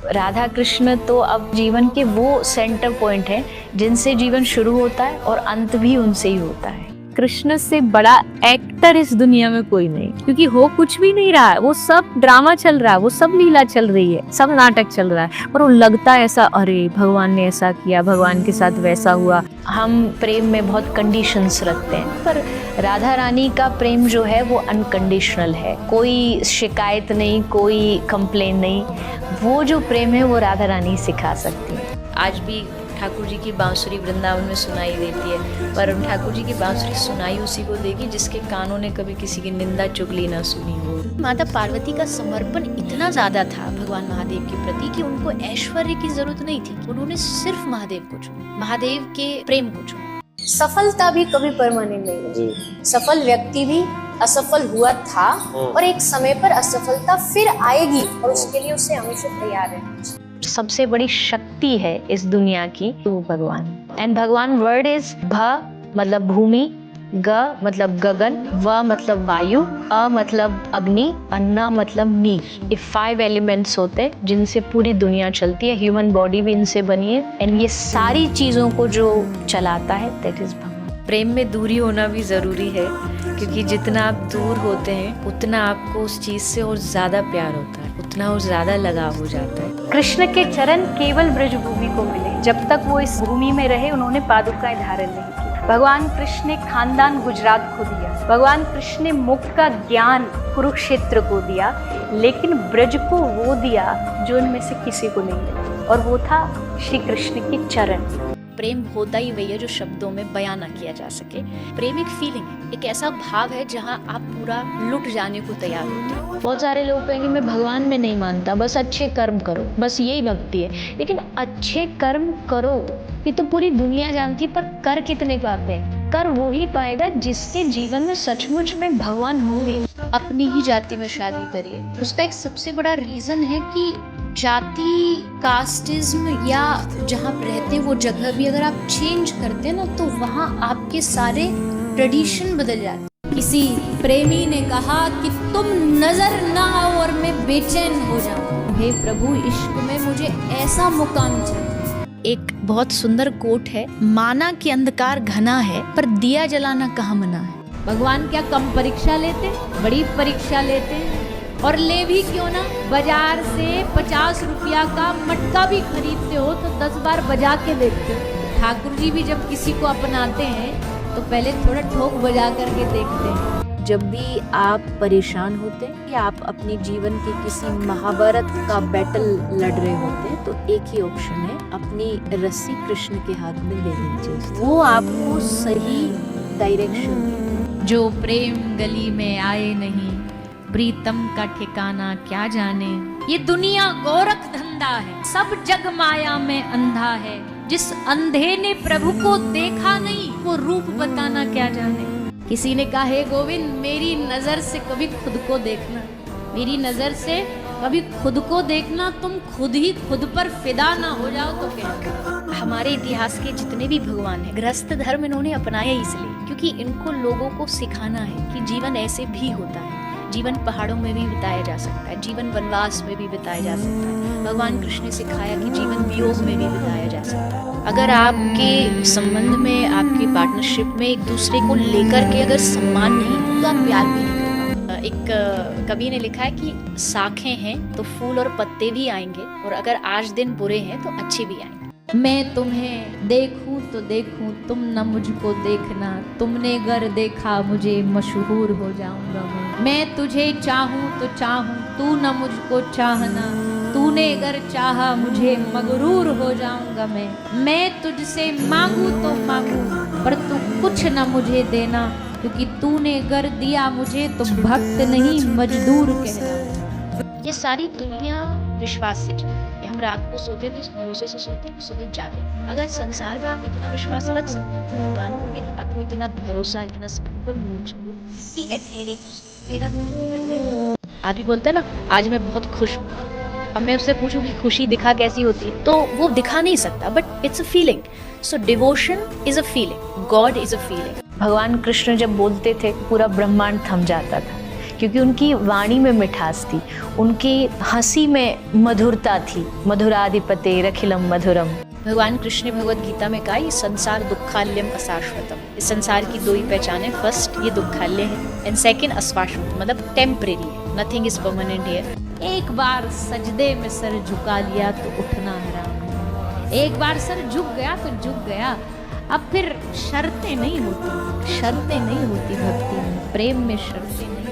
राधा कृष्ण तो अब जीवन के वो सेंटर पॉइंट हैं जिनसे जीवन शुरू होता है और अंत भी उनसे ही होता है। कृष्ण से बड़ा एक्टर इस दुनिया में कोई नहीं, क्योंकि हो कुछ भी नहीं रहा है, वो सब ड्रामा चल रहा है, वो सब लीला चल रही है, सब नाटक चल रहा है, पर वो लगता है ऐसा, अरे भगवान ने ऐसा किया, भगवान के साथ वैसा हुआ। हम प्रेम में बहुत कंडीशंस रखते हैं, पर राधा रानी का प्रेम जो है वो अनकंडीशनल है, कोई शिकायत नहीं, कोई कंप्लेन नहीं। वो जो प्रेम है वो राधा रानी सिखा सकती है। आज भी ठाकुर जी की बांसुरी वृंदावन में सुनाई देती है, पर ठाकुर जी की बांसुरी सुनाई उसी को देगी जिसके कानों ने कभी किसी की निंदा चुगली ना सुनी हो। माता पार्वती का समर्पण इतना ज्यादा था भगवान महादेव के प्रति कि उनको ऐश्वर्य की जरूरत नहीं थी, उन्होंने सिर्फ महादेव को चुना, महादेव के प्रेम को चुना। सफलता भी कभी परमानेंट नहीं होती। सफल व्यक्ति भी असफल हुआ था और एक समय पर असफलता फिर आएगी और उसके लिए उसे हमेशा तैयार रहना चाहिए। सबसे बड़ी शक्ति है इस दुनिया की वो भगवान। एंड भगवान वर्ड इज भ मतलब भूमि, ग मतलब गगन, व मतलब वायु, अ मतलब अग्नि, अन्ना मतलब नी। ये 5 एलिमेंट्स होते हैं जिनसे पूरी दुनिया चलती है, ह्यूमन बॉडी भी इनसे बनी है। एंड ये सारी चीजों को जो चलाता है दैट इज भगवान। प्रेम में दूरी होना भी जरूरी है, क्योंकि जितना आप दूर होते हैं उतना आपको उस चीज से और ज्यादा प्यार होता है, उतना और ज्यादा लगाव हो जाता है। कृष्ण के चरण केवल ब्रज भूमि को मिले, जब तक वो इस भूमि में रहे उन्होंने पादुकाएं धारण नहीं की। भगवान कृष्ण ने खानदान गुजरात को दिया, भगवान कृष्ण ने मुक्त का ज्ञान कुरुक्षेत्र को दिया, लेकिन ब्रज को वो दिया जो इनमें से किसी को नहीं मिला, और वो था श्री कृष्ण के चरण। प्रेम होता ही वही है जो शब्दों में बयान ना किया जा सके। प्रेम एक फीलिंग है, एक ऐसा भाव है जहाँ आप पूरा लुट जाने को तैयार होते हैं। बहुत सारे लोग कहेंगे मैं भगवान में नहीं मानता, बस अच्छे कर्म करो, बस यही भक्ति है। लेकिन अच्छे कर्म करो ये तो पूरी दुनिया जानती है, पर कर कितने पाते हैं? कर वो ही पाएगा जिसके जीवन में सचमुच में भगवान होंगे। अपनी ही जाति में शादी करिए, उसका एक सबसे बड़ा रीजन है कि जाति, कास्टिज्म या जहाँ रहते हैं वो जगह भी अगर आप चेंज करते हैं ना, तो वहाँ आपके सारे ट्रेडिशन बदल जाते हैं। किसी प्रेमी ने कहा कि तुम नजर ना आओ और मैं बेचैन हो जाऊं, हे प्रभु इश्क में मुझे ऐसा मुकाम चाहिए। एक बहुत सुंदर कोट है, माना कि अंधकार घना है पर दिया जलाना कहाँ मना है। भगवान क्या कम परीक्षा लेते, बड़ी परीक्षा लेते हैं, और ले भी क्यों ना। बाजार से 50 रुपया का मटका भी खरीदते हो तो 10 बार बजा के देखते हो। ठाकुर जी भी जब किसी को अपनाते हैं तो पहले थोड़ा ठोक बजा करके देखते हैं। जब भी आप परेशान होते हैं या आप अपने जीवन के किसी महाभारत का बैटल लड़ रहे होते हैं, तो एक ही ऑप्शन है, अपनी रस्सी कृष्ण के हाथ में दे दीजिए, वो आपको सही डायरेक्शन देगा। जो प्रेम गली में आए नहीं, प्रीतम का ठिकाना क्या जाने। ये दुनिया गोरख धंधा है, सब जग माया में अंधा है। जिस अंधे ने प्रभु को देखा नहीं, वो रूप बताना क्या जाने। किसी ने कहा, हे गोविंद मेरी नजर से कभी खुद को देखना, मेरी नजर से कभी खुद को देखना, तुम खुद ही खुद पर फिदा ना हो जाओ तो क्या। हमारे इतिहास के जितने भी भगवान हैं, गृहस्थ धर्म इन्होंने अपनाया इसलिए क्योंकि इनको लोगों को सिखाना है कि जीवन ऐसे भी होता है। जीवन पहाड़ों में भी बिताया जा सकता है, जीवन वनवास में भी बिताया जा सकता है। भगवान कृष्ण ने सिखाया कि जीवन वियोग में भी बिताया जा सकता है। अगर आपके संबंध में, आपकी पार्टनरशिप में एक दूसरे को लेकर के अगर सम्मान नहीं तो आप प्यार भी नहीं करना। एक कवि ने लिखा है कि शाखें हैं तो फूल और पत्ते भी आएंगे, और अगर आज दिन बुरे हैं तो अच्छे भी आएंगे। मैं तुम्हें देखूं तो देखूं, तुम न मुझको देखना, तुमने अगर देखा मुझे मशहूर हो जाऊंगा मैं तुझे चाहूं तो चाहूं, तू न मुझको चाहना, तूने अगर चाहा मुझे मगरूर हो जाऊंगा मैं तुझसे मांगू तो मांगू पर तू कुछ न मुझे देना, क्योंकि तूने अगर दिया मुझे तो भक्त नहीं मजदूर कहना। ये सारी दुनिया विश्वास से चलती है। हम रात को सोते थे, भरोसे से सोते हैं, सुबह जागे। अगर संसार में आप इतना विश्वास रख सकते हैं, भगवान पे आपको इतना भरोसा, इतना आदमी बोलता है ना, आज मैं बहुत खुश हूँ, अब मैं उससे पूछूं कि खुशी दिखा कैसी होती है, तो वो दिखा नहीं सकता, but it's a feeling. So devotion is a feeling, God is a feeling. भगवान कृष्ण जब बोलते थे पूरा ब्रह्मांड थम जाता था, क्योंकि उनकी वाणी में मिठास थी, उनकी हंसी में मधुरता थी। मधुराधिपते रखिलम मधुरम। भगवान कृष्ण ने भगवत गीता में कहा, ये संसार दुखाल्यम अशाश्वतम। इस संसार की 2 ही पहचान है, फर्स्ट ये दुखाल्य है एंड सेकंड अशाश्वत, मतलब टेम्परेरी है, नथिंग इज परमानेंट हियर। एक बार सजदे में सर झुका लिया तो उठना हराम है। एक बार सर झुक गया तो झुक गया, अब फिर शर्तें नहीं होती, शर्तें नहीं होती भक्ति में, प्रेम में शर्तें नहीं।